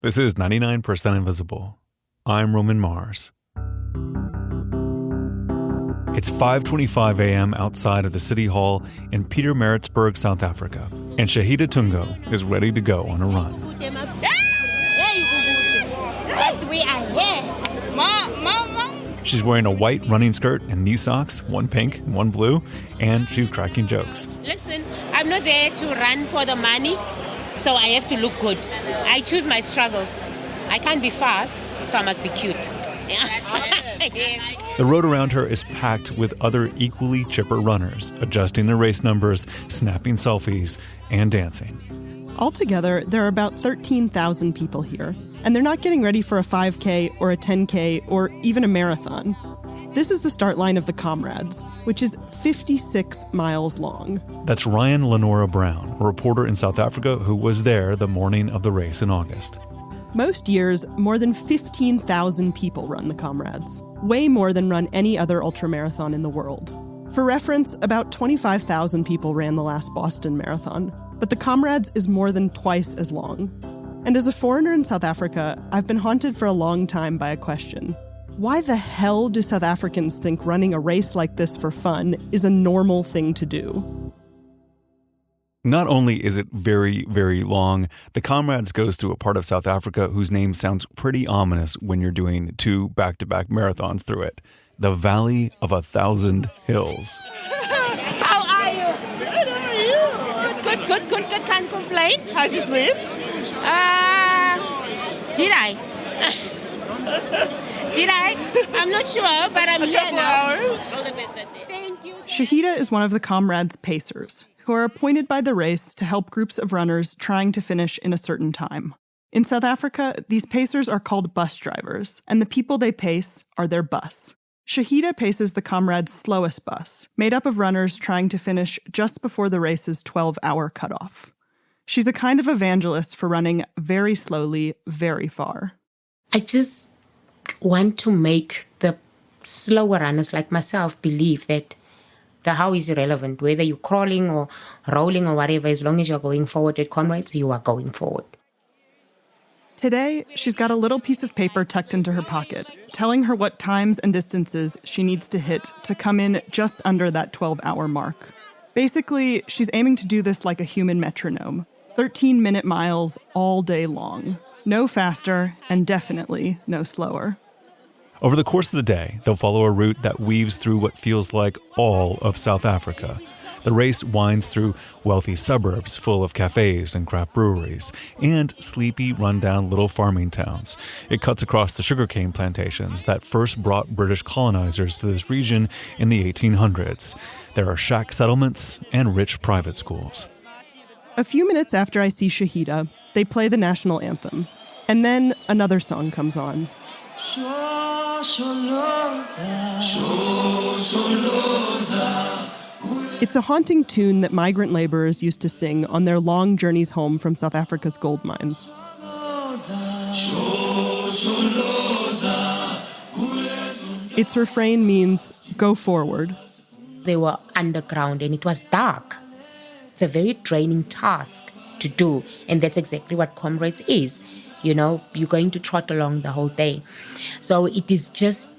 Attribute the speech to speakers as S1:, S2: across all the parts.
S1: This is 99% Invisible. I'm Roman Mars. It's 5:25 a.m. outside of the City Hall in Pietermaritzburg, South Africa, and Shahida Tungo is ready to go on a run.
S2: We are here.
S1: She's wearing a white running skirt and knee socks, one pink and one blue, and she's cracking jokes.
S2: Listen, I'm not there to run for the money, so I have to look good. I choose my struggles. I can't be fast, so I must be cute. Yes.
S1: The road around her is packed with other equally chipper runners, adjusting their race numbers, snapping selfies, and dancing.
S3: Altogether, there are about 13,000 people here, and they're not getting ready for a 5K or a 10K or even a marathon. This is the start line of the Comrades, which is 56 miles long.
S1: That's Ryan Lenora Brown, a reporter in South Africa who was there the morning of the race in August.
S3: Most years, more than 15,000 people run the Comrades, way more than run any other ultramarathon in the world. For reference, about 25,000 people ran the last Boston Marathon, but the Comrades is more than twice as long. And as a foreigner in South Africa, I've been haunted for a long time by a question. Why the hell do South Africans think running a race like this for fun is a normal thing to do?
S1: Not only is it very, very long, the Comrades goes through a part of South Africa whose name sounds pretty ominous when you're doing 2 back-to-back marathons through it. The Valley of 1,000 Hills.
S2: How are you? Good, how are you? Good. Can't complain.
S3: How'd you sleep?
S2: Did I? Did I? I'm not sure, but I'm here now. All the best at it. Thank you.
S3: Shahida is one of the Comrades' pacers, who are appointed by the race to help groups of runners trying to finish in a certain time. In South Africa, these pacers are called bus drivers, and the people they pace are their bus. Shahida paces the Comrades' slowest bus, made up of runners trying to finish just before the race's 12-hour cutoff. She's a kind of evangelist for running very slowly, very far.
S4: I just want to make the slower runners like myself believe that the how is irrelevant. Whether you're crawling or rolling or whatever, as long as you're going forward at Comrades, you are going forward.
S3: Today, she's got a little piece of paper tucked into her pocket, telling her what times and distances she needs to hit to come in just under that 12-hour mark. Basically, she's aiming to do this like a human metronome, 13-minute miles all day long. No faster, and definitely no slower.
S1: Over the course of the day, they'll follow a route that weaves through what feels like all of South Africa. The race winds through wealthy suburbs full of cafes and craft breweries, and sleepy, rundown little farming towns. It cuts across the sugarcane plantations that first brought British colonizers to this region in the 1800s. There are shack settlements and rich private schools.
S3: A few minutes after I see Shahida, they play the national anthem. And then another song comes on. It's a haunting tune that migrant laborers used to sing on their long journeys home from South Africa's gold mines. Its refrain means, go forward.
S4: They were underground and it was dark. It's a very draining task to do, and that's exactly what Comrades is. You know, you're going to trot along the whole day. So it is just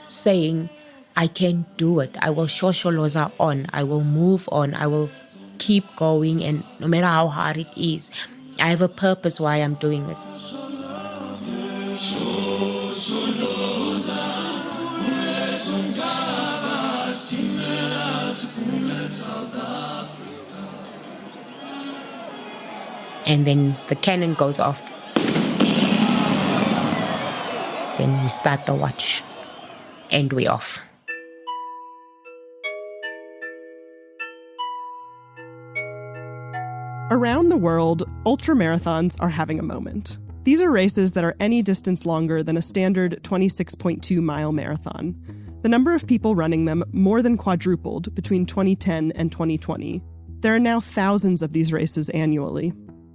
S4: saying, I can do it. I will shosholoza on. I will move on. I will keep going, and no matter how hard it is, I have a purpose why I'm doing this. And then the cannon goes off. Then we start the watch, and we're off.
S3: Around the world, ultramarathons are having a moment. These are races that are any distance longer than a standard 26.2-mile marathon. The number of people running them more than quadrupled between 2010 and 2020. There are now thousands of these races annually.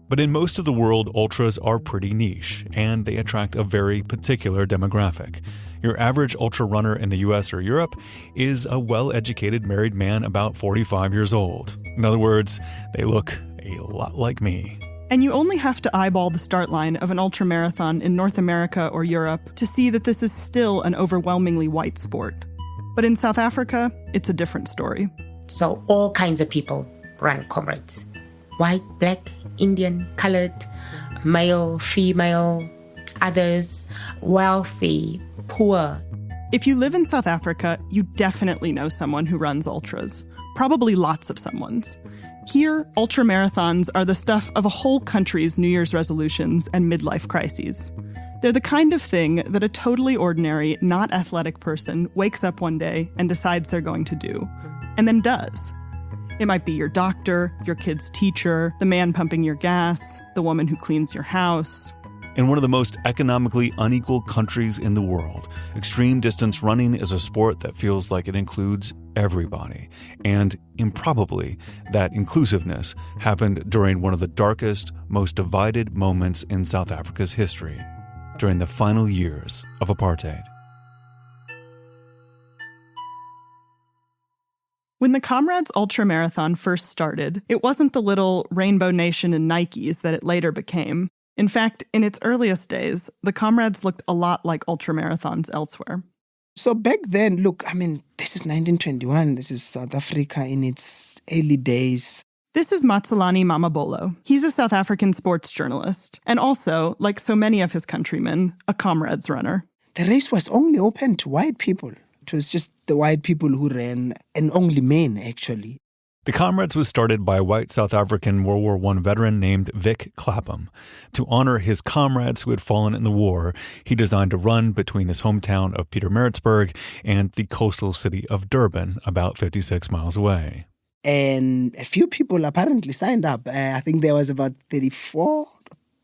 S1: But in most of the world, ultras are pretty niche, and they attract a very particular demographic. Your average ultra runner in the US or Europe is a well-educated married man about 45 years old. In other words, they look a lot like me.
S3: And you only have to eyeball the start line of an ultramarathon in North America or Europe to see that this is still an overwhelmingly white sport. But in South Africa, it's a different story.
S4: So all kinds of people run Comrades. White, black, Indian, colored, male, female, others, wealthy, poor.
S3: If you live in South Africa, you definitely know someone who runs ultras. Probably lots of someones. Here, ultramarathons are the stuff of a whole country's New Year's resolutions and midlife crises. They're the kind of thing that a totally ordinary, not athletic person wakes up one day and decides they're going to do, and then does. It might be your doctor, your kid's teacher, the man pumping your gas, the woman who cleans your house.
S1: In one of the most economically unequal countries in the world, extreme distance running is a sport that feels like it includes everybody. And improbably, that inclusiveness happened during one of the darkest, most divided moments in South Africa's history, during the final years of apartheid.
S3: When the Comrades Ultramarathon first started, it wasn't the little Rainbow Nation and Nikes that it later became. In fact, in its earliest days, the Comrades looked a lot like ultramarathons elsewhere.
S5: So back then, look, this is 1921. This is South Africa in its early days.
S3: This is Matsalani Mamabolo. He's a South African sports journalist, and also, like so many of his countrymen, a Comrades runner.
S5: The race was only open to white people. It was just the white people who ran, and only men, actually.
S1: The Comrades was started by a white South African World War I veteran named Vic Clapham. To honor his comrades who had fallen in the war, he designed a run between his hometown of Pietermaritzburg and the coastal city of Durban, about 56 miles away.
S5: And a few people apparently signed up. I think there was about 34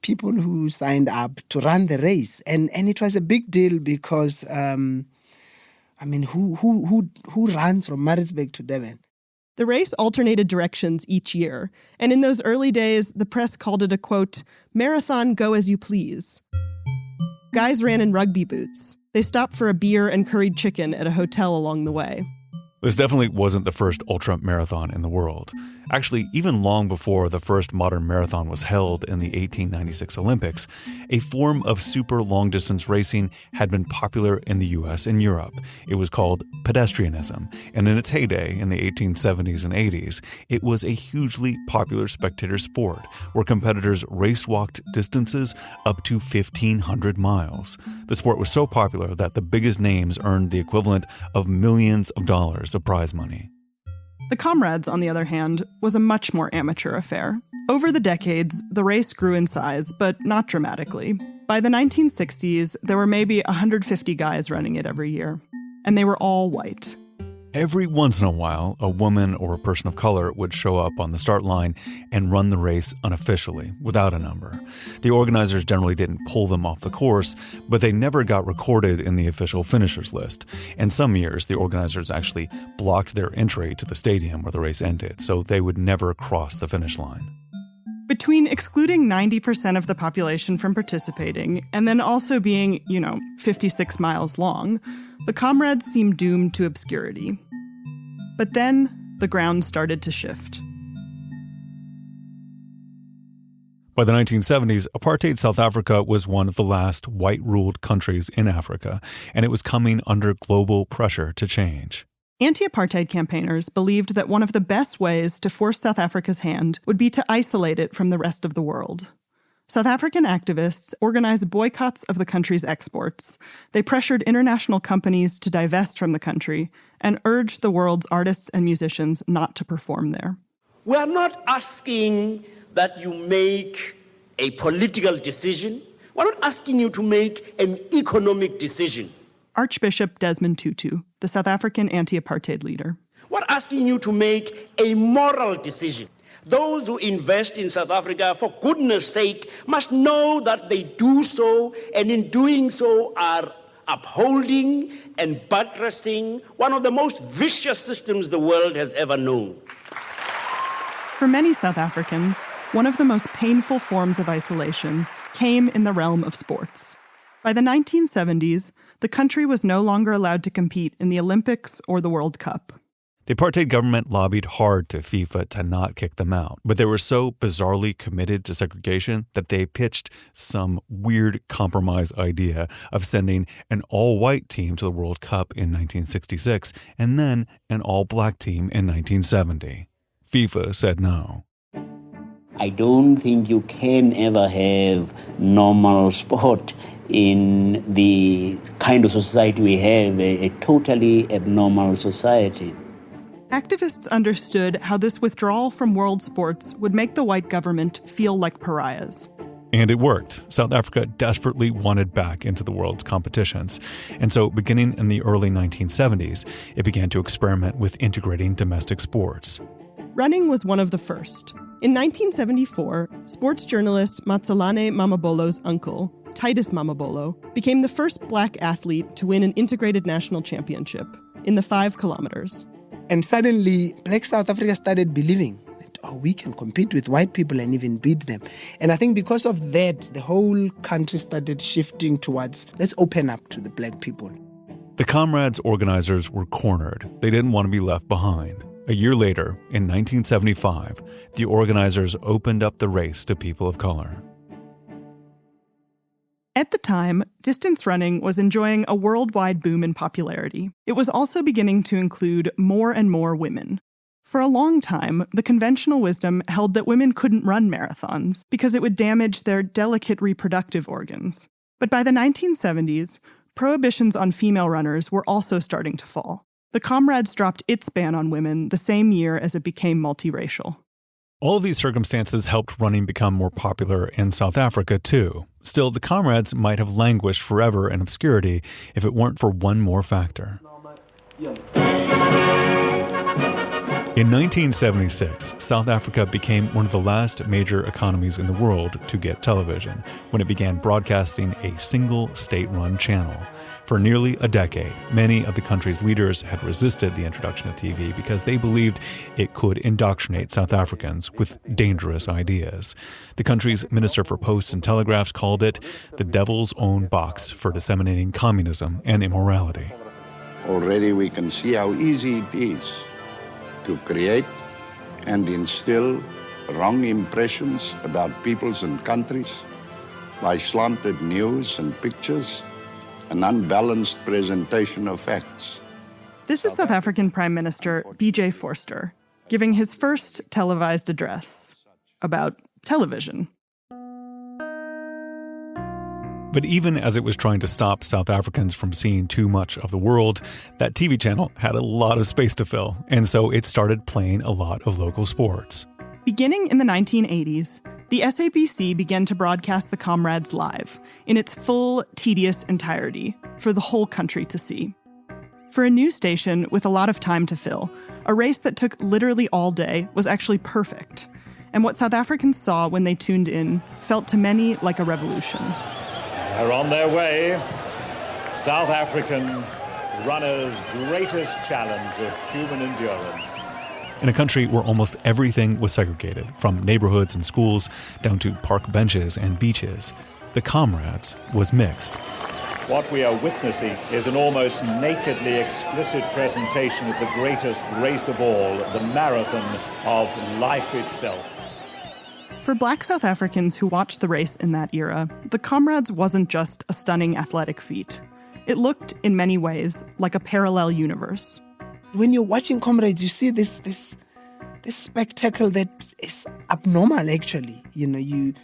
S5: people who signed up to run the race. And it was a big deal because, who runs from Maritzburg to Durban?
S3: The race alternated directions each year, and in those early days, the press called it a, quote, marathon go as you please. Guys ran in rugby boots. They stopped for a beer and curried chicken at a hotel along the way.
S1: This definitely wasn't the first ultra marathon in the world. Actually, even long before the first modern marathon was held in the 1896 Olympics, a form of super long-distance racing had been popular in the US and Europe. It was called pedestrianism, and in its heyday in the 1870s and 80s, it was a hugely popular spectator sport where competitors race-walked distances up to 1,500 miles. The sport was so popular that the biggest names earned the equivalent of millions of dollars of prize money.
S3: The Comrades, on the other hand, was a much more amateur affair. Over the decades, the race grew in size, but not dramatically. By the 1960s, there were maybe 150 guys running it every year, and they were all white.
S1: Every once in a while, a woman or a person of color would show up on the start line and run the race unofficially, without a number. The organizers generally didn't pull them off the course, but they never got recorded in the official finishers list. And some years, the organizers actually blocked their entry to the stadium where the race ended, so they would never cross the finish line.
S3: Between excluding 90% of the population from participating and then also being, 56 miles long, the Comrades seemed doomed to obscurity. But then the ground started to shift.
S1: By the 1970s, apartheid South Africa was one of the last white-ruled countries in Africa, and it was coming under global pressure to change.
S3: Anti-apartheid campaigners believed that one of the best ways to force South Africa's hand would be to isolate it from the rest of the world. South African activists organized boycotts of the country's exports. They pressured international companies to divest from the country and urged the world's artists and musicians not to perform there.
S6: We are not asking that you make a political decision. We're not asking you to make an economic decision.
S3: Archbishop Desmond Tutu, the South African anti-apartheid leader.
S6: We're asking you to make a moral decision. Those who invest in South Africa, for goodness sake, must know that they do so, and in doing so are upholding and buttressing one of the most vicious systems the world has ever known.
S3: For many South Africans, one of the most painful forms of isolation came in the realm of sports. By the 1970s, the country was no longer allowed to compete in the Olympics or the World Cup.
S1: The apartheid government lobbied hard to FIFA to not kick them out, but they were so bizarrely committed to segregation that they pitched some weird compromise idea of sending an all-white team to the World Cup in 1966 and then an all-black team in 1970. FIFA said no.
S6: I don't think you can ever have normal sport in the kind of society we have, a totally abnormal society.
S3: Activists understood how this withdrawal from world sports would make the white government feel like pariahs.
S1: And it worked. South Africa desperately wanted back into the world's competitions. And so beginning in the early 1970s, it began to experiment with integrating domestic sports.
S3: Running was one of the first. In 1974, sports journalist Matsalane Mamabolo's uncle, Titus Mamabolo, became the first black athlete to win an integrated national championship in the 5 kilometers.
S5: And suddenly, Black South Africa started believing that, we can compete with white people and even beat them. And I think because of that, the whole country started shifting towards, let's open up to the black people.
S1: The Comrades organizers were cornered. They didn't want to be left behind. A year later, in 1975, the organizers opened up the race to people of color.
S3: At the time, distance running was enjoying a worldwide boom in popularity. It was also beginning to include more and more women. For a long time, the conventional wisdom held that women couldn't run marathons because it would damage their delicate reproductive organs. But by the 1970s, prohibitions on female runners were also starting to fall. The Comrades dropped its ban on women the same year as it became multiracial.
S1: All of these circumstances helped running become more popular in South Africa, too. Still, the Comrades might have languished forever in obscurity if it weren't for one more factor. In 1976, South Africa became one of the last major economies in the world to get television when it began broadcasting a single state-run channel. For nearly a decade, many of the country's leaders had resisted the introduction of TV because they believed it could indoctrinate South Africans with dangerous ideas. The country's Minister for Posts and Telegraphs called it the devil's own box for disseminating communism and immorality.
S7: Already we can see how easy it is to create and instill wrong impressions about peoples and countries by slanted news and pictures, an unbalanced presentation of facts.
S3: This is South African Prime Minister B.J. Vorster giving his first televised address about television.
S1: But even as it was trying to stop South Africans from seeing too much of the world, that TV channel had a lot of space to fill, and so it started playing a lot of local sports.
S3: Beginning in the 1980s, the SABC began to broadcast the Comrades live, in its full, tedious entirety, for the whole country to see. For a news station with a lot of time to fill, a race that took literally all day was actually perfect. And what South Africans saw when they tuned in felt to many like a revolution.
S8: Are on their way, South African runners' greatest challenge of human endurance.
S1: In a country where almost everything was segregated, from neighborhoods and schools down to park benches and beaches, the Comrades was mixed.
S8: What we are witnessing is an almost nakedly explicit presentation of the greatest race of all, the marathon of life itself.
S3: For Black South Africans who watched the race in that era, the Comrades wasn't just a stunning athletic feat. It looked, in many ways, like a parallel universe.
S5: When you're watching Comrades, you see this spectacle that is abnormal, actually. You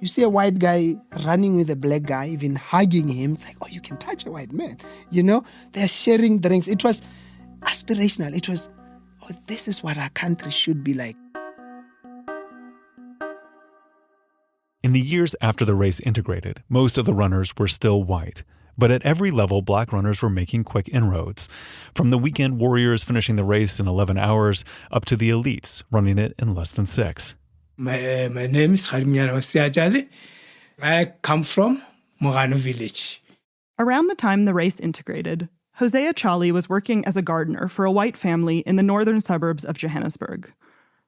S5: see a white guy running with a black guy, even hugging him. It's like, you can touch a white man. They're sharing drinks. It was aspirational. It was, this is what our country should be like.
S1: In the years after the race integrated, most of the runners were still white. But at every level, black runners were making quick inroads. From the weekend warriors finishing the race in 11 hours, up to the elites running it in less than 6.
S9: My name is Khalimyana Osiajale. I come from Mogano village.
S3: Around the time the race integrated, Hosea Chali was working as a gardener for a white family in the northern suburbs of Johannesburg.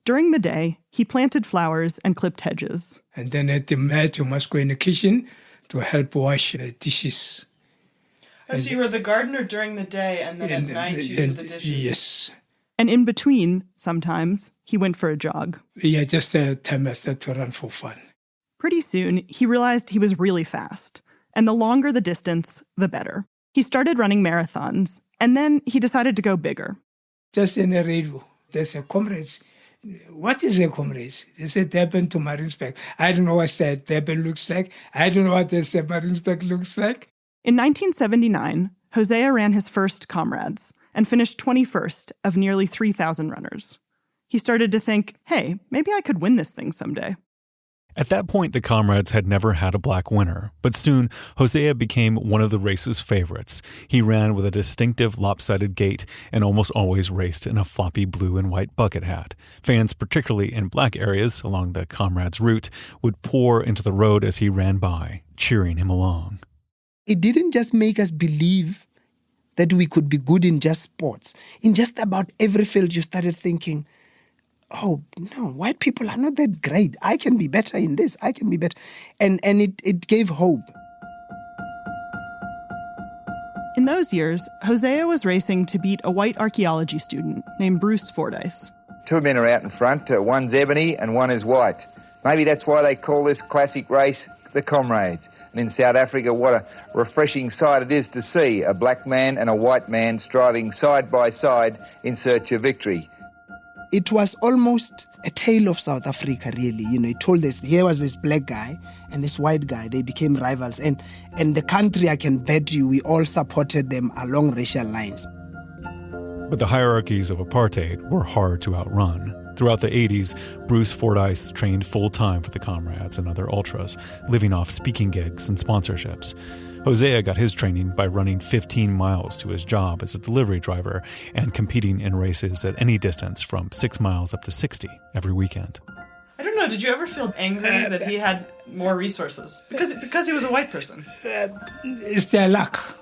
S3: During the day, he planted flowers and clipped hedges.
S9: And then at the night, you must go in the kitchen to help wash the dishes.
S3: So you were the gardener during the day, and then at night you did the dishes?
S9: Yes.
S3: And in between, sometimes, he went for a jog.
S9: Yeah, just a time I started to run for fun.
S3: Pretty soon, he realized he was really fast. And the longer the distance, the better. He started running marathons, and then he decided to go bigger.
S9: Just in the radio, they said, Comrades. What is a Comrades? They said Durban to Maritzburg. I don't know what that Durban looks like. I don't know what this Maritzburg looks like.
S3: In 1979, Hosea ran his first Comrades and finished 21st of nearly 3,000 runners. He started to think, hey, maybe I could win this thing someday.
S1: At that point, the Comrades had never had a black winner, but soon Hosea became one of the race's favorites. He ran with a distinctive lopsided gait and almost always raced in a floppy blue and white bucket hat. Fans, particularly in black areas along the Comrades route, would pour into the road as he ran by, cheering him along.
S5: It didn't just make us believe that we could be good in just sports. In just about every field, you started thinking, oh, no, white people are not that great. I can be better in this. I can be better. And it gave hope.
S3: In those years, Hosea was racing to beat a white archaeology student named Bruce Fordyce.
S10: Two men are out in front. One's ebony and one is white. Maybe that's why they call this classic race the Comrades. And in South Africa, what a refreshing sight it is to see a black man and a white man striving side by side in search of victory.
S5: It was almost a tale of South Africa, really. You know, it told us here was this black guy and this white guy. They became rivals. And the country, I can bet you, we all supported them along racial lines.
S1: But the hierarchies of apartheid were hard to outrun. Throughout the 80s, Bruce Fordyce trained full-time for the Comrades and other ultras, living off speaking gigs and sponsorships. Hosea got his training by running 15 miles to his job as a delivery driver and competing in races at any distance from 6 miles up to 60 every weekend.
S3: I don't know, did you ever feel angry that he had more resources? Because he was a white person.
S9: It's their luck.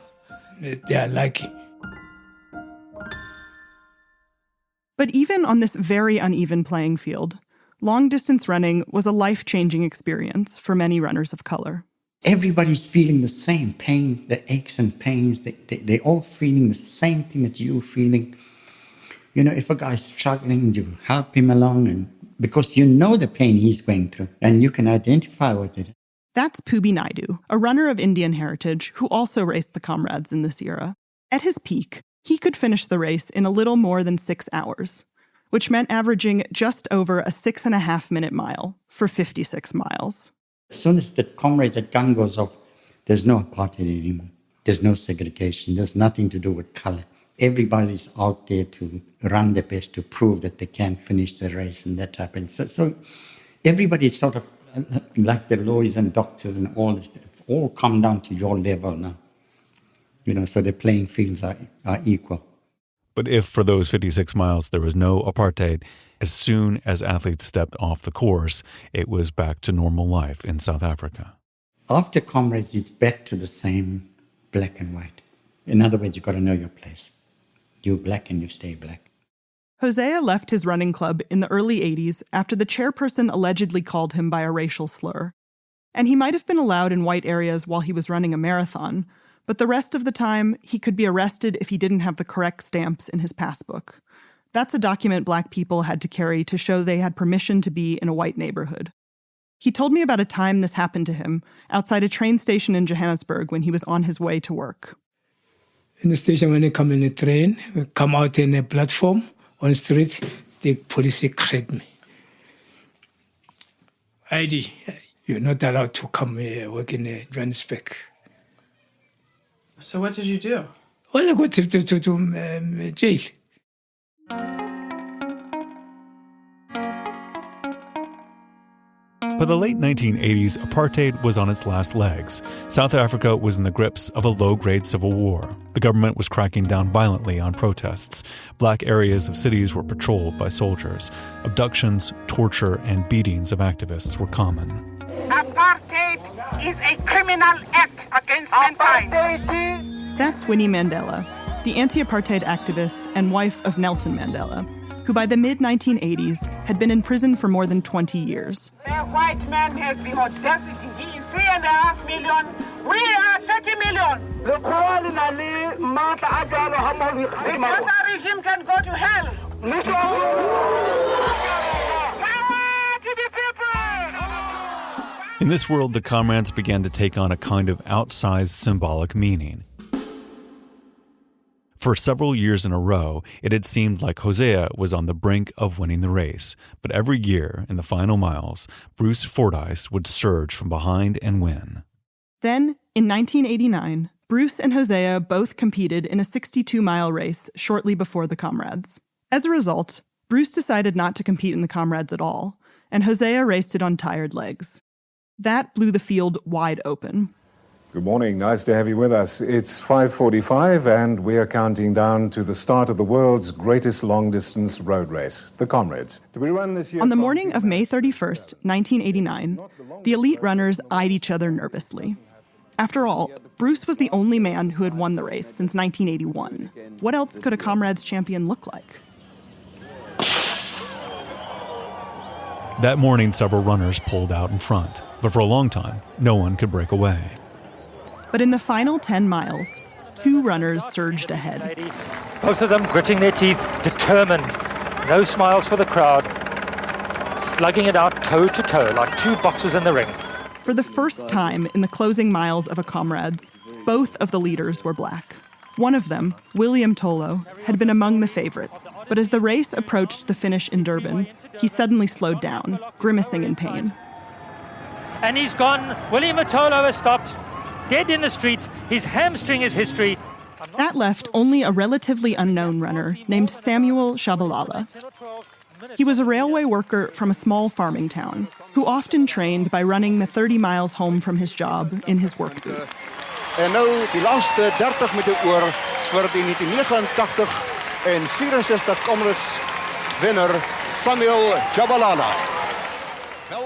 S9: They are lucky.
S3: But even on this very uneven playing field, long-distance running was a life-changing experience for many runners of color.
S11: Everybody's feeling the same pain, the aches and pains. They're all feeling the same thing that you're feeling. You know, if a guy's struggling, you help him along, and because you know the pain he's going through, and you can identify with it.
S3: That's Pubi Naidu, a runner of Indian heritage who also raced the Comrades in this era. At his peak, he could finish the race in a little more than 6 hours, which meant averaging just over a 6.5-minute mile for 56 miles.
S11: As soon as the Comrades, that gun goes off, there's no apartheid anymore. There's no segregation. There's nothing to do with color. Everybody's out there to run their best to prove that they can finish the race, and that happens. So everybody's sort of like the lawyers and doctors and all this, it's all come down to your level now. You know, so the playing fields are equal.
S1: But if for those 56 miles there was no apartheid, as soon as athletes stepped off the course, it was back to normal life in South Africa.
S11: After Comrades, it's back to the same black and white. In other words, you've got to know your place. You're black and you stay black.
S3: Hosea left his running club in the early 80s after the chairperson allegedly called him by a racial slur. And he might have been allowed in white areas while he was running a marathon, but the rest of the time, he could be arrested if he didn't have the correct stamps in his passbook. That's a document black people had to carry to show they had permission to be in a white neighborhood. He told me about a time this happened to him outside a train station in Johannesburg when he was on his way to work.
S9: In the station, when they come in the train, we come out in a platform on the street, the police grab me. ID, you're not allowed to come here, work in Johannesburg.
S3: So what did you do?
S9: Well, I go to jail.
S1: By the late 1980s, apartheid was on its last legs. South Africa was in the grips of a low-grade civil war. The government was cracking down violently on protests. Black areas of cities were patrolled by soldiers. Abductions, torture, and beatings of activists were common.
S12: Apartheid is a criminal act against mankind.
S3: That's Winnie Mandela, the anti-apartheid activist and wife of Nelson Mandela, who by the mid-1980s had been in prison for more than 20 years.
S12: The white man has the audacity. He is 3.5 million. We are 30 million. The other regime can go to hell.
S1: In this world, the Comrades began to take on a kind of outsized symbolic meaning. For several years in a row, it had seemed like Hosea was on the brink of winning the race, but every year, in the final miles, Bruce Fordyce would surge from behind and win.
S3: Then, in 1989, Bruce and Hosea both competed in a 62-mile race shortly before the Comrades. As a result, Bruce decided not to compete in the Comrades at all, and Hosea raced it on tired legs. That blew the field wide open.
S13: Good morning. Nice to have you with us. It's 5:45 and we are counting down to the start of the world's greatest long-distance road race, the Comrades. To be run this year.
S3: On the morning of May 31st, 1989, the elite runners eyed each other nervously. After all, Bruce was the only man who had won the race since 1981. What else could a Comrades champion look like?
S1: That morning, several runners pulled out in front, but for a long time, no one could break away.
S3: But in the final 10 miles, two runners surged ahead.
S14: Both of them gritting their teeth, determined. No smiles for the crowd. Slugging it out toe to toe like two boxers in the ring.
S3: For the first time in the closing miles of a Comrades, both of the leaders were black. One of them, William Tolo, had been among the favorites, but as the race approached the finish in Durban, he suddenly slowed down, grimacing in pain.
S14: And he's gone. William Tolo has stopped. Dead in the streets, his hamstring is history.
S3: That left only a relatively unknown runner named Samuel Shabalala. He was a railway worker from a small farming town who often trained by running the 30 miles home from his job in his work boots.
S15: En nou die laaste 30 minute oor vir die 1989 en 64 Comrades winner Samuel Shabalala.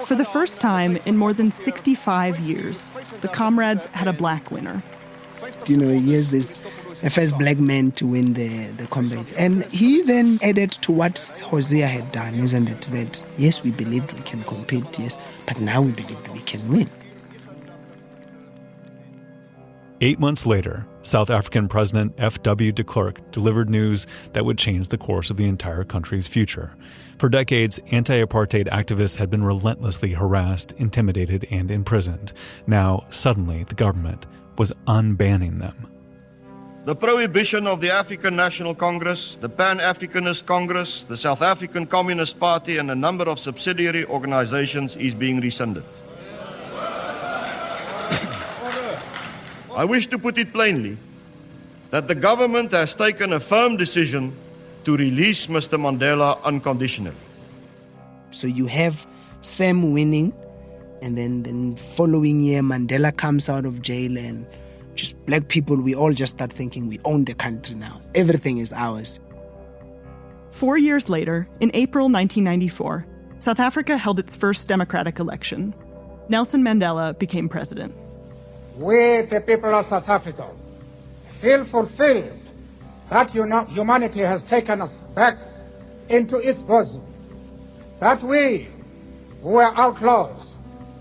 S3: For the first time in more than 65 years, the Comrades had a black winner.
S5: You know, here's this the first black man to win the Comrades. And he then added to what Hosea had done, isn't it? That, yes, we believed we can compete, yes, but now we believed we can win.
S1: 8 months later, South African President F.W. de Klerk delivered news that would change the course of the entire country's future. For decades, anti-apartheid activists had been relentlessly harassed, intimidated, and imprisoned. Now, suddenly, the government was unbanning them.
S16: The prohibition of the African National Congress, the Pan-Africanist Congress, the South African Communist Party, and a number of subsidiary organizations is being rescinded. I wish to put it plainly that the government has taken a firm decision to release Mr. Mandela unconditionally.
S5: So you have Sam winning, and then the following year Mandela comes out of jail, and just black people, we all just start thinking we own the country now. Everything is ours.
S3: 4 years later, in April 1994, South Africa held its first democratic election. Nelson Mandela became president.
S17: We, the people of South Africa, feel fulfilled that humanity has taken us back into its bosom. That we, who were outlaws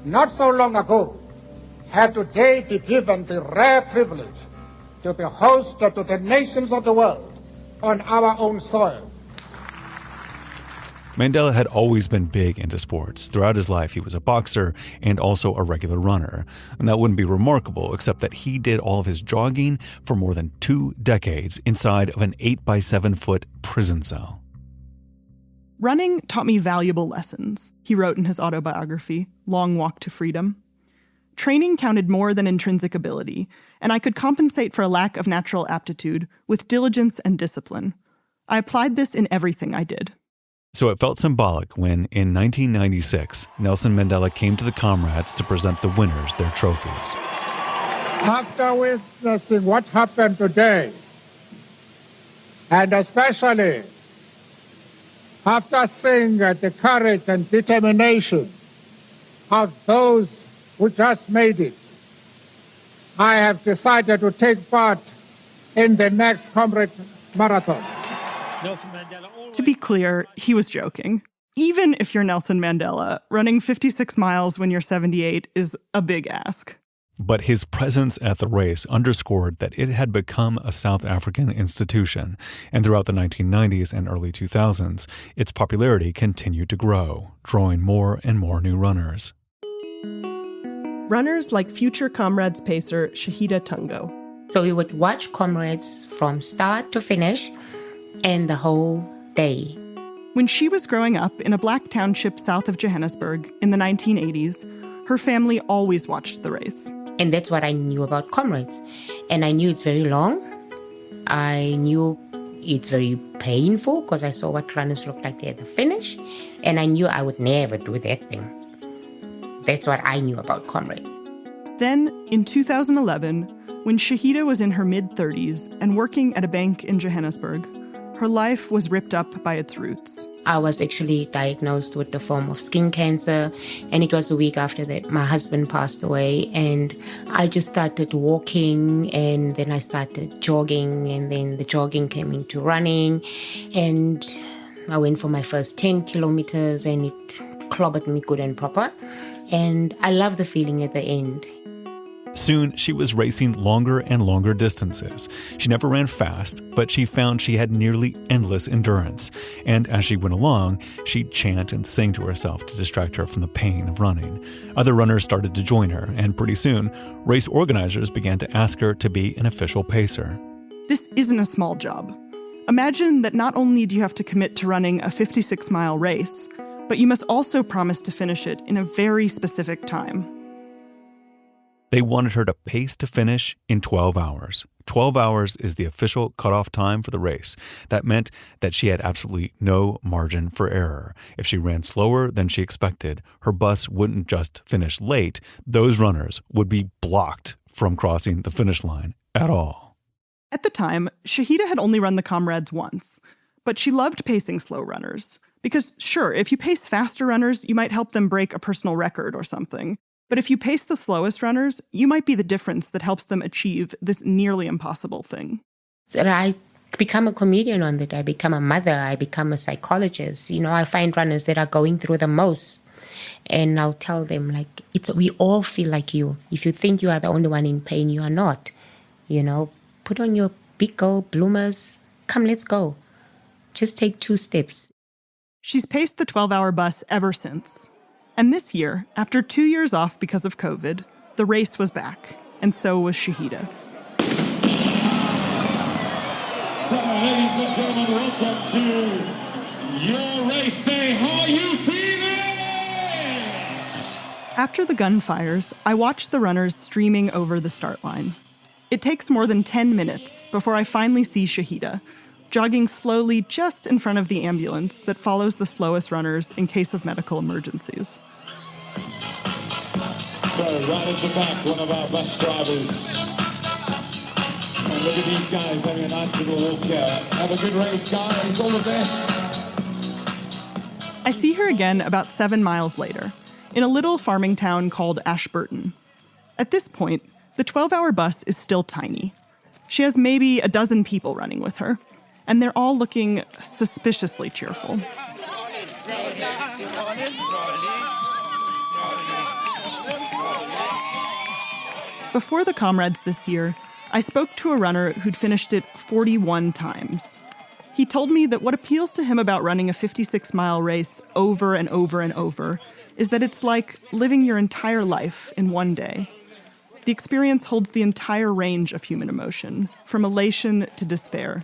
S17: not so long ago, had today be given the rare privilege to be host to the nations of the world on our own soil.
S1: Mandela had always been big into sports. Throughout his life, he was a boxer and also a regular runner. And that wouldn't be remarkable, except that he did all of his jogging for more than 2 decades inside of an 8-by-7-foot prison cell.
S3: Running taught me valuable lessons, he wrote in his autobiography, Long Walk to Freedom. Training counted more than intrinsic ability, and I could compensate for a lack of natural aptitude with diligence and discipline. I applied this in everything I did.
S1: So it felt symbolic when, in 1996, Nelson Mandela came to the Comrades to present the winners their trophies.
S17: After witnessing what happened today, and especially after seeing the courage and determination of those who just made it, I have decided to take part in the next Comrade Marathon.
S3: To be clear, he was joking. Even if you're Nelson Mandela, running 56 miles when you're 78 is a big ask.
S1: But his presence at the race underscored that it had become a South African institution, and throughout the 1990s and early 2000s, its popularity continued to grow, drawing more and more new runners.
S3: Runners like future Comrades pacer Shahida Tungo.
S4: So we would watch Comrades from start to finish and the whole day.
S3: When she was growing up in a black township south of Johannesburg in the 1980s, her family always watched the race.
S4: And that's what I knew about Comrades. And I knew it's very long. I knew it's very painful because I saw what runners looked like there at the finish. And I knew I would never do that thing. That's what I knew about Comrades.
S3: Then, in 2011, when Shahida was in her mid-30s and working at a bank in Johannesburg, her life was ripped up by its roots.
S4: I was actually diagnosed with the form of skin cancer, and it was a week after that my husband passed away, and I just started walking, and then I started jogging, and then the jogging came into running, and I went for my first 10 kilometers, and it clobbered me good and proper, and I love the feeling at the end.
S1: Soon, she was racing longer and longer distances. She never ran fast, but she found she had nearly endless endurance. And as she went along, she'd chant and sing to herself to distract her from the pain of running. Other runners started to join her, and pretty soon, race organizers began to ask her to be an official pacer.
S3: This isn't a small job. Imagine that not only do you have to commit to running a 56-mile race, but you must also promise to finish it in a very specific time.
S1: They wanted her to pace to finish in 12 hours. 12 hours is the official cutoff time for the race. That meant that she had absolutely no margin for error. If she ran slower than she expected, her bus wouldn't just finish late. Those runners would be blocked from crossing the finish line at all.
S3: At the time, Shahida had only run the Comrades once, but she loved pacing slow runners. Because sure, if you pace faster runners, you might help them break a personal record or something. But if you pace the slowest runners, you might be the difference that helps them achieve this nearly impossible thing.
S4: So I become a comedian on that. I become a mother. I become a psychologist. I find runners that are going through the most. And I'll tell them, we all feel like you. If you think you are the only one in pain, you are not. Put on your big girl bloomers. Come, let's go. Just take 2 steps.
S3: She's paced the 12-hour bus ever since. And this year, after 2 years off because of COVID, the race was back, and so was Shahida.
S18: So, ladies and gentlemen, welcome to your race day. How are you feeling?
S3: After the gunfires, I watched the runners streaming over the start line. It takes more than 10 minutes before I finally see Shahida, jogging slowly just in front of the ambulance that follows the slowest runners in case of medical emergencies.
S18: So, right at the back, one of our bus drivers. And look at these guys having a nice little walk here. Have a good race, guys. All the best.
S3: I see her again about 7 miles later, in a little farming town called Ashburton. At this point, the 12-hour bus is still tiny. She has maybe a dozen people running with her, and they're all looking suspiciously cheerful. Before the Comrades this year, I spoke to a runner who'd finished it 41 times. He told me that what appeals to him about running a 56-mile race over and over and over is that it's like living your entire life in one day. The experience holds the entire range of human emotion, from elation to despair.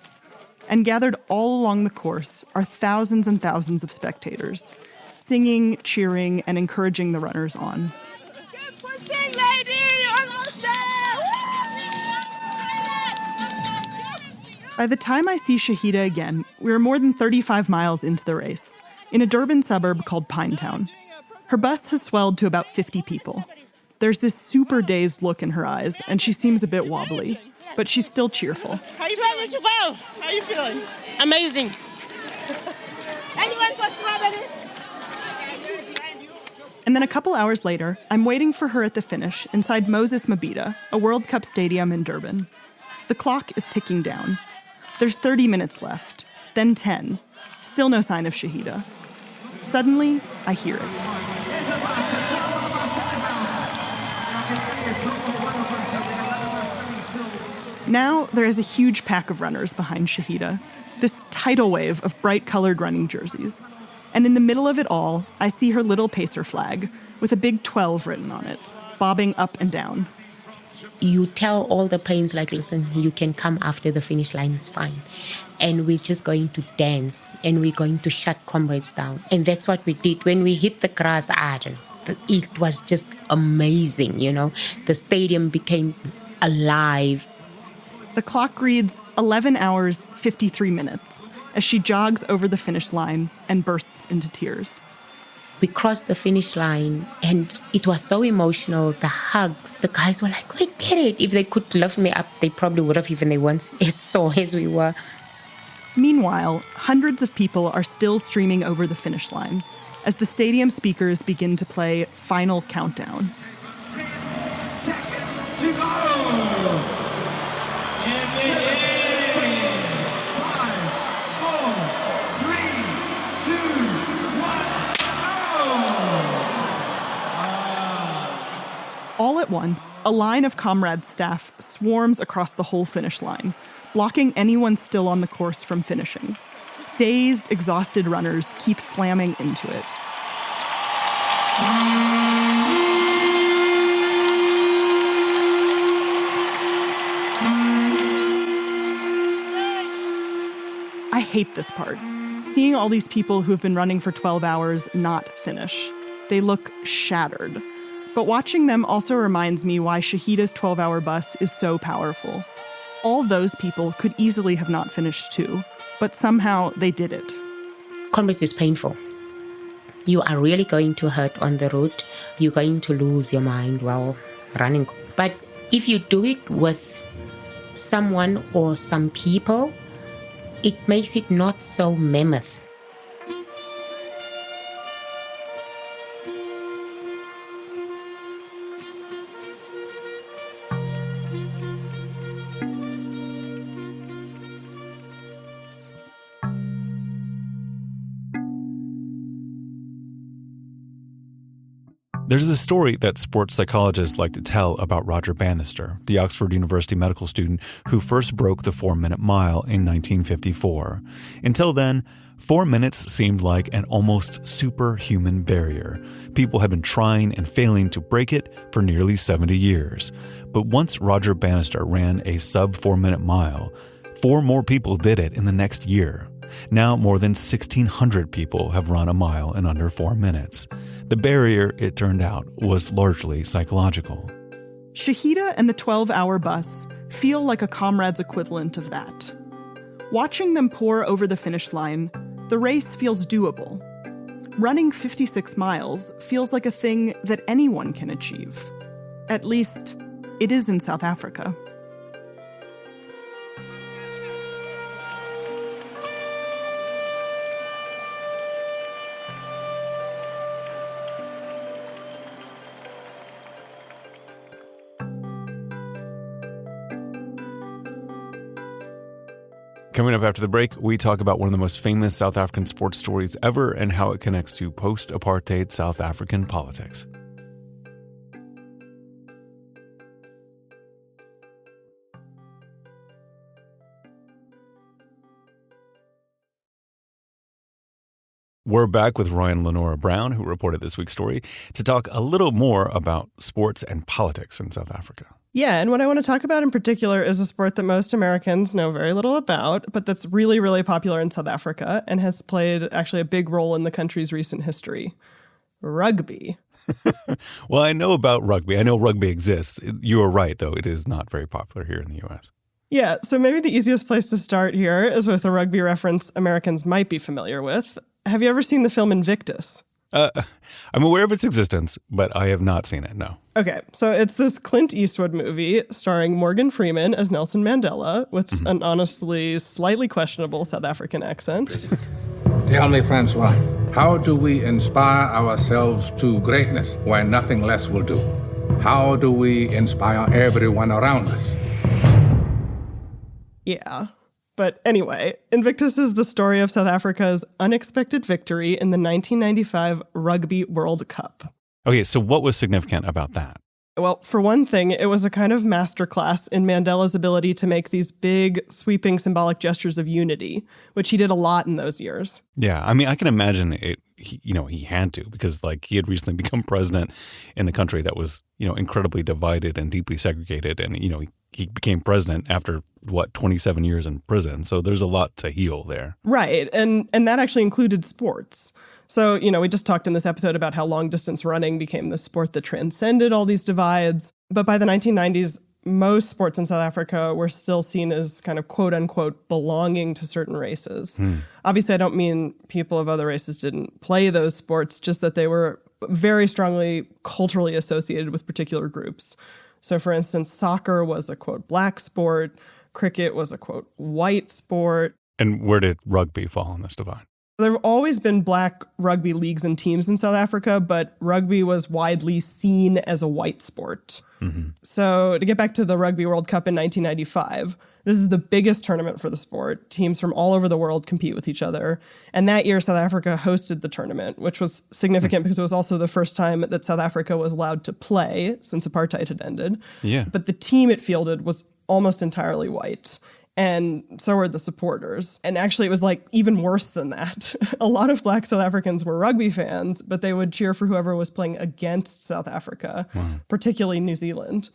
S3: And gathered all along the course are thousands and thousands of spectators, singing, cheering, and encouraging the runners on.
S18: Keep pushing, lady! You're almost there!
S3: By the time I see Shahida again, we're more than 35 miles into the race, in a Durban suburb called Pinetown. Her bus has swelled to about 50 people. There's this super dazed look in her eyes, and she seems a bit wobbly, but she's still cheerful.
S2: How you ready to go? How are you feeling? Amazing. Anyone for strawberries?
S3: And then a couple hours later, I'm waiting for her at the finish inside Moses Mabhida, a World Cup stadium in Durban. The clock is ticking down. There's 30 minutes left, then 10. Still no sign of Shahida. Suddenly, I hear it. Now there is a huge pack of runners behind Shahida, this tidal wave of bright-colored running jerseys. And in the middle of it all, I see her little pacer flag with a big 12 written on it, bobbing up and down.
S4: You tell all the planes, like, listen, you can come after the finish line, it's fine. And we're just going to dance, and we're going to shut Comrades down. And that's what we did. When we hit the grass, it was just amazing, you know. The stadium became alive.
S3: The clock reads 11 hours, 53 minutes as she jogs over the finish line and bursts into tears.
S4: We crossed the finish line, and it was so emotional. The hugs, the guys were like, we did it. If they could lift me up, they probably would have, even they weren't as sore as we were.
S3: Meanwhile, hundreds of people are still streaming over the finish line as the stadium speakers begin to play Final Countdown.
S18: 10 seconds to go! And it is 5, 4, 3, 2, 1, go!
S3: All at once, a line of Comrades staff swarms across the whole finish line, blocking anyone still on the course from finishing. Dazed, exhausted runners keep slamming into it. I hate this part. Seeing all these people who have been running for 12 hours not finish. They look shattered. But watching them also reminds me why Shahida's 12-hour bus is so powerful. All those people could easily have not finished too, but somehow they did it.
S4: Comrades is painful. You are really going to hurt on the road. You're going to lose your mind while running. But if you do it with someone or some people, it makes it not so mammoth.
S1: There's this story that sports psychologists like to tell about Roger Bannister, the Oxford University medical student who first broke the 4-minute mile in 1954. Until then, 4 minutes seemed like an almost superhuman barrier. People had been trying and failing to break it for nearly 70 years. But once Roger Bannister ran a sub-4-minute mile, 4 more people did it in the next year. Now more than 1,600 people have run a mile in under 4 minutes. The barrier, it turned out, was largely psychological.
S3: Shahida and the 12-hour bus feel like a Comrades equivalent of that. Watching them pour over the finish line, the race feels doable. Running 56 miles feels like a thing that anyone can achieve. At least, it is in South Africa.
S1: Coming up after the break, we talk about one of the most famous South African sports stories ever and how it connects to post-apartheid South African politics. We're back with Roy and Lenora Brown, who reported this week's story, to talk a little more about sports and politics in South Africa.
S3: Yeah, and what I want to talk about in particular is a sport that most Americans know very little about, but that's really, really popular in South Africa and has played actually a big role in the country's recent history. Rugby.
S1: Well, I know about rugby. I know rugby exists. You are right, though. It is not very popular here in the U.S.
S3: Yeah, so maybe the easiest place to start here is with a rugby reference Americans might be familiar with. Have you ever seen the film Invictus?
S1: I'm aware of its existence, but I have not seen it, no.
S3: Okay, so it's this Clint Eastwood movie starring Morgan Freeman as Nelson Mandela with an honestly slightly questionable South African accent.
S19: Tell me, Francois, how do we inspire ourselves to greatness when nothing less will do? How do we inspire everyone around us?
S3: Yeah. But anyway, Invictus is the story of South Africa's unexpected victory in the 1995 Rugby World Cup.
S1: Okay, so what was significant about that?
S3: Well, for one thing, it was a kind of masterclass in Mandela's ability to make these big, sweeping symbolic gestures of unity, which he did a lot in those years.
S1: Yeah, I mean, I can imagine it, he had to, because like he had recently become president in a country that was, incredibly divided and deeply segregated. And, he became president after, 27 years in prison. So there's a lot to heal there.
S3: Right. And that actually included sports. So, we just talked in this episode about how long distance running became the sport that transcended all these divides. But by the 1990s, most sports in South Africa were still seen as kind of quote unquote belonging to certain races. Obviously, I don't mean people of other races didn't play those sports, just that they were very strongly culturally associated with particular groups. So, for instance, soccer was a quote black sport, cricket was a quote white sport.
S1: And where did rugby fall on this divide?
S3: There have always been black rugby leagues and teams in South Africa, but rugby was widely seen as a white sport. Mm-hmm. So to get back to the Rugby World Cup in 1995, this is the biggest tournament for the sport. Teams from all over the world compete with each other. And that year, South Africa hosted the tournament, which was significant because it was also the first time that South Africa was allowed to play since apartheid had ended.
S1: Yeah.
S3: But the team it fielded was almost entirely white. And so were the supporters. And actually, it was like even worse than that. A lot of black South Africans were rugby fans, but they would cheer for whoever was playing against South Africa, particularly New Zealand.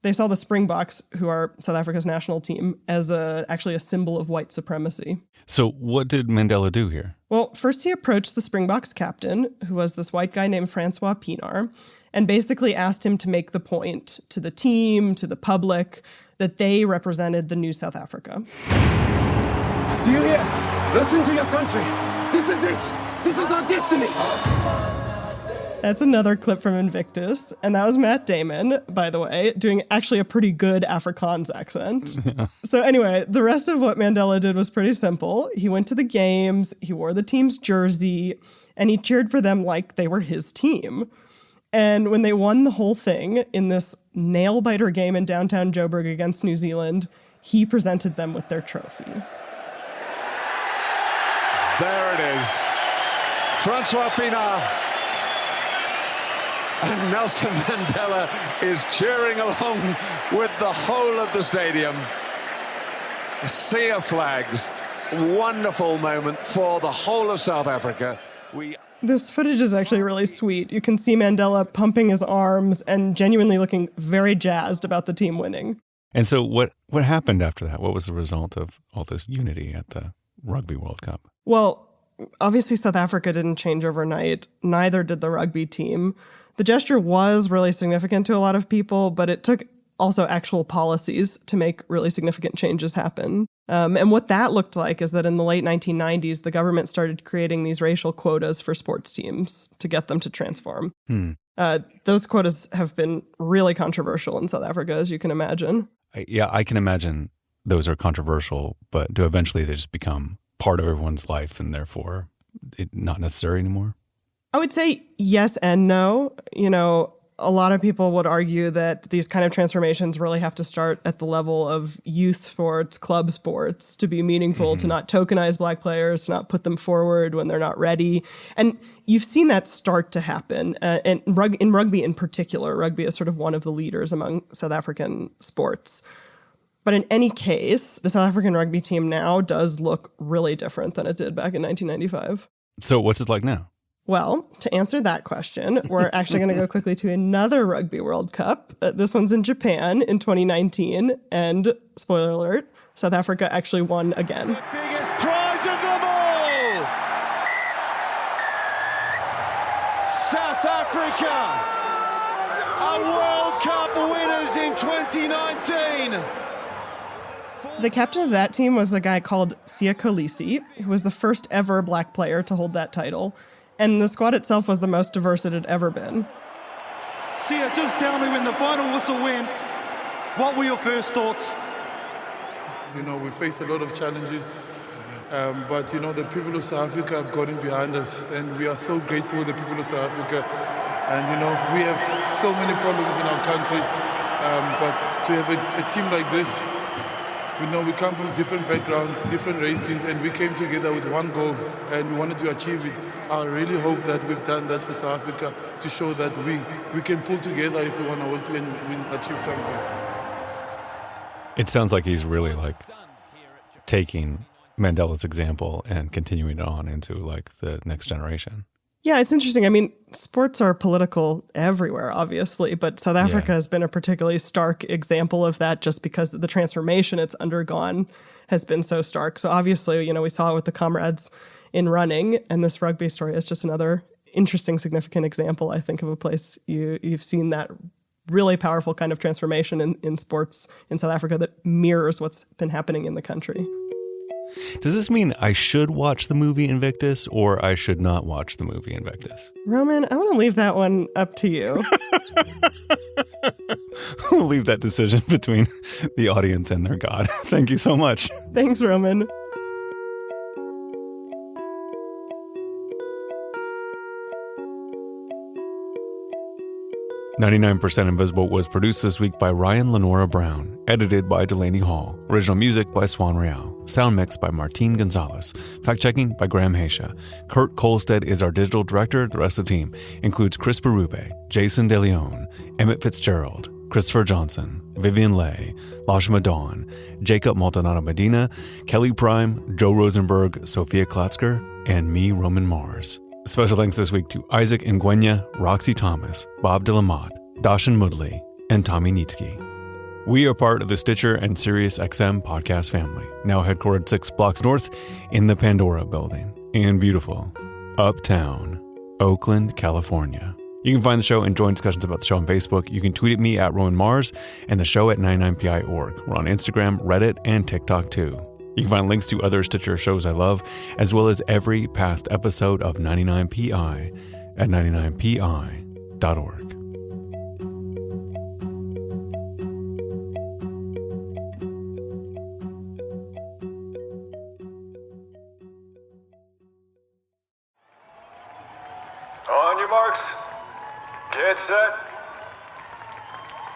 S3: They saw the Springboks, who are South Africa's national team, as actually a symbol of white supremacy.
S1: So what did Mandela do here?
S3: Well, first he approached the Springboks captain, who was this white guy named Francois Pienaar, and basically asked him to make the point to the team, to the public, that they represented the new South Africa.
S20: Do you hear? Listen to your country. This is it. This is our destiny.
S3: That's another clip from Invictus. And that was Matt Damon, by the way, doing actually a pretty good Afrikaans accent. So anyway, the rest of what Mandela did was pretty simple. He went to the games, he wore the team's jersey, and he cheered for them like they were his team. And when they won the whole thing in this nail-biter game in downtown Joburg against New Zealand, he presented them with their trophy.
S21: There it is. Francois Pienaar. And Nelson Mandela is cheering along with the whole of the stadium. A sea of flags. Wonderful moment for the whole of South Africa.
S3: This footage is actually really sweet. You can see Mandela pumping his arms and genuinely looking very jazzed about the team winning.
S1: And so what happened after that? What was the result of all this unity at the Rugby World Cup?
S3: Well, obviously South Africa didn't change overnight. Neither did the rugby team. The gesture was really significant to a lot of people, but it took also actual policies to make really significant changes happen. And what that looked like is that in the late 1990s, the government started creating these racial quotas for sports teams to get them to transform. Those quotas have been really controversial in South Africa, as you can imagine.
S1: Yeah, I can imagine those are controversial, but do eventually they just become part of everyone's life and therefore not necessary anymore?
S3: I would say yes and no. A lot of people would argue that these kind of transformations really have to start at the level of youth sports, club sports, to be meaningful, to not tokenize black players, to not put them forward when they're not ready. And you've seen that start to happen. And in rugby in particular, rugby is sort of one of the leaders among South African sports. But in any case, the South African rugby team now does look really different than it did back in 1995.
S1: So what's it like now?
S3: Well, to answer that question, we're actually going to go quickly to another Rugby World Cup. This one's in Japan in 2019. And spoiler alert, South Africa actually won again.
S21: The biggest prize of them all! South Africa are World Cup winners in 2019.
S3: The captain of that team was a guy called Siya Kolisi, who was the first ever black player to hold that title. And the squad itself was the most diverse it had ever been.
S22: Siya, just tell me, when the final whistle went, what were your first thoughts?
S23: We faced a lot of challenges, but the people of South Africa have gotten behind us, and we are so grateful, the people of South Africa. And we have so many problems in our country, but to have a team like this we come from different backgrounds, different races, and we came together with one goal, and we wanted to achieve it. I really hope that we've done that for South Africa to show that we can pull together if we want to work and achieve something.
S1: It sounds like he's really like taking Mandela's example and continuing it on into like the next generation.
S3: Yeah, it's interesting. I mean, sports are political everywhere, obviously, but South Africa has been a particularly stark example of that just because the transformation it's undergone has been so stark. So obviously, we saw it with the Comrades in running, and this rugby story is just another interesting, significant example, I think, of a place you've seen that really powerful kind of transformation in sports in South Africa that mirrors what's been happening in the country.
S1: Does this mean I should watch the movie Invictus or I should not watch the movie Invictus?
S3: Roman, I want to leave that one up to you.
S1: We'll leave that decision between the audience and their God. Thank you so much.
S3: Thanks, Roman.
S1: "99% Invisible" was produced this week by Ryan Lenora Brown, edited by Delaney Hall, original music by Swan Real, sound mix by Martin Gonzalez, fact-checking by Graham Haisha. Kurt Kolstead is our digital director. The rest of the team includes Chris Berube, Jason De Leon, Emmett Fitzgerald, Christopher Johnson, Vivian Leigh, Lashma Dawn, Jacob Maldonado Medina, Kelly Prime, Joe Rosenberg, Sophia Klotzker, and me, Roman Mars. Special thanks this week to Isaac Ngwenya, Roxy Thomas, Bob Delamotte, Dashan Mudley, and Tommy Nietzsche. We are part of the Stitcher and SiriusXM podcast family, now headquartered 6 blocks north in the Pandora building in beautiful Uptown, Oakland, California. You can find the show and join discussions about the show on Facebook. You can tweet at me at Roman Mars and the show at 99pi.org. We're on Instagram, Reddit, and TikTok too. You can find links to other Stitcher shows I love, as well as every past episode of 99pi at 99pi.org.
S6: On your marks, get set,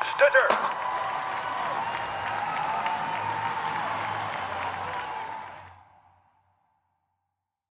S6: Stitcher!